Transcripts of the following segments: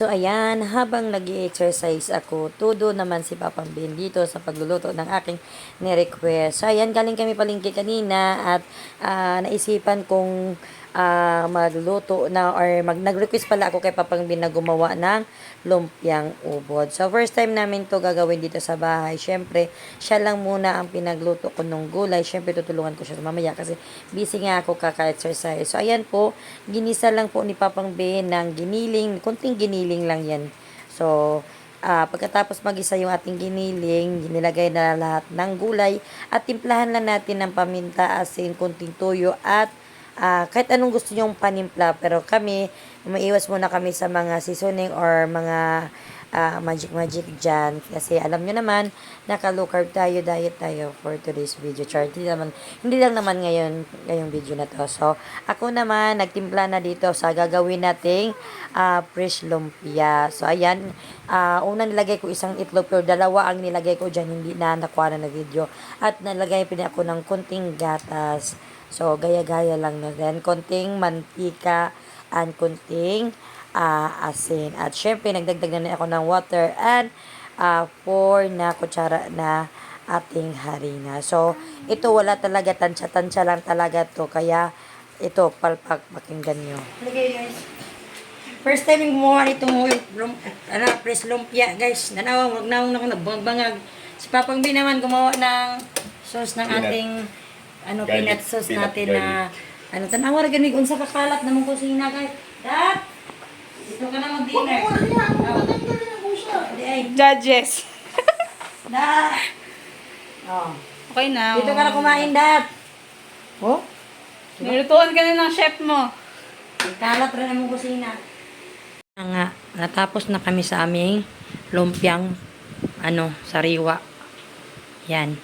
So, ayan, habang nag-exercise ako, tudo naman si Papang Ben dito sa pagluluto ng aking ni-request. So, ayan, galing kami palengke kanina at naisipan kong magluto na or nag-request pala ako kay Papang Ben na gumawa ng lumpiang ubod. So, first time namin to gagawin dito sa bahay. Syempre, siya lang muna ang pinagluto ko ng gulay. Syempre, tutulungan ko siya mamaya kasi busy nga ako kaka-exercise. So, ayan po, ginisa lang po ni Papang Ben ng giniling, kunting giniling lang yan. So, pagkatapos magisa yung ating giniling, nilagay na lahat ng gulay at timplahan lang natin ng paminta, asin, kunting tuyo at kahit anong gusto nyong panimpla. Pero kami, maiwas muna kami sa mga seasoning or mga magic dyan. Kasi alam nyo naman, naka-low carb tayo, diet tayo for today's video chart. Hindi lang naman ngayong video na to. So, ako naman, nagtimpla na dito sa gagawin nating fresh lumpia. So, ayan, unang nilagay ko isang itlog, pero dalawa ang nilagay ko dyan, hindi na nakuha na video. At nalagay pa ako ng kunting gatas. So, gaya-gaya lang na din. Konting mantika and konting asin. At syempre, nagdagdag na ako ng water and 4 na kutsara na ating harina. So, ito wala talaga, tansya-tansya lang talaga to. Kaya, ito, palpak, pakinggan nyo. Okay, guys. First time yung gumawa nitong press lumpia, guys. Nanawang na ako nagbangag. Si Papang B naman gumawa ng sauce ng ating peanut sauce natin na tanawa ra gani unsa ka kalat namong kusina guys. Dad. Dito ka na mag-dinner. Judges. Dad. Oh. Okay na. Dito ka na kumain, Dad. Oh? Nilutuan ka na ng chef mo. Kalat rin namong kusina. Nga, natapos na kami sa aming lumpiang sariwa. Yan.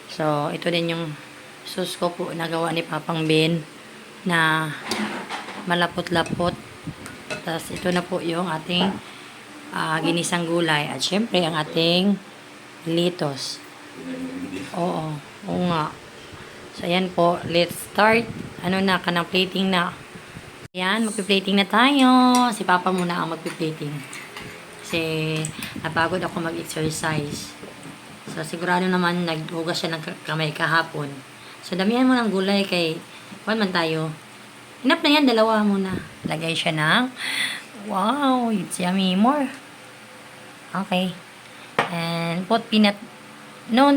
So, ito din yung sauce ko po nagawa ni Papang Ben na malapot-lapot. Tapos ito na po yung ating ginisang gulay. At syempre ang ating litos. Oo. Oo nga. So ayan po. Let's start. Kanang plating na. Ayan. Magpi-plating na tayo. Si Papa muna ang magpi-plating. Kasi napagod ako mag-exercise. So sigurado naman naghugas siya ng kamay kahapon. So, damihan mo ng gulay kay kuwan man tayo. Enough na yan, dalawa muna. Lagay siya ng wow, it's yummy. More. Okay. And put peanut. No.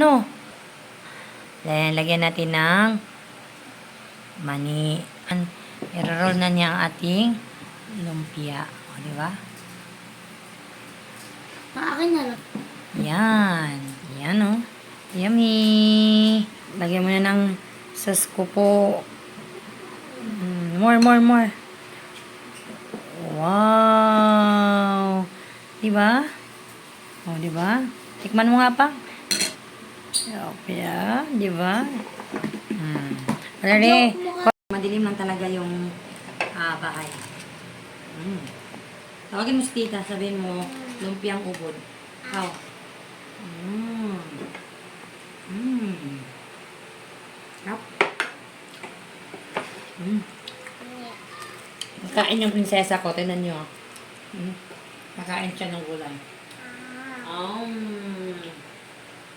Then, lagyan natin ng mani. I-roll na niya ang ating lumpia. O, di ba? Akin na lang. Yan. Yan, o. Yummy. Lagyan mo na ng sauce ko po. More. Wow! Diba? O, diba? Tikman mo nga pa. Okay, diba? Already. Madilim lang talaga yung bahay. Tawagin mo si tita. Sabihin mo, lumpiang ubod. How? Sarap. Kain yung prinsesa ko. Tignan nyo. Kakain siya ng gulay.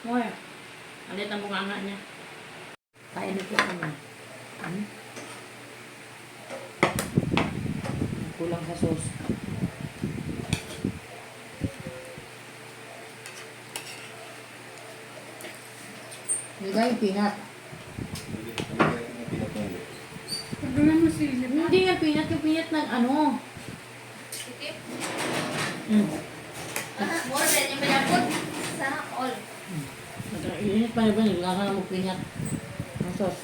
More. Alit ang bunganga niya. Kain ito kami. Kulang sa sauce. Nilagay peanut. Pagdaman mo sili. Hindi yan peanut. Yung peanut ng Sikip. More than yung pinapot sa all. Init pa na ba? Nilagay na mo peanut. Ang sauce.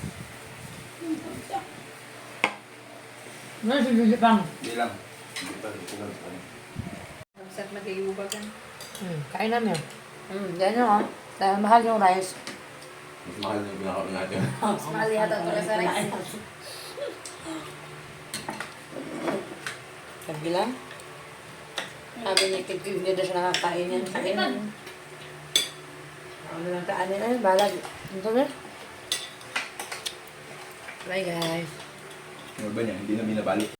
Ano si Lili Pang? Hindi lang. Hindi pa kulang sa kanya. Saan mag-iubagan? Kain namin. Yan yun dahil mahal yung rice. Mas mahal na yung binakaw natin. Mas mahal yata ito sa rice. Sabi lang? Sabi niya, hindi na siya nakakain yan. Kain na. Ano lang kaanin na yun? Balag. Ito na. Bye guys. Ano ba niya? Hindi na binabalik.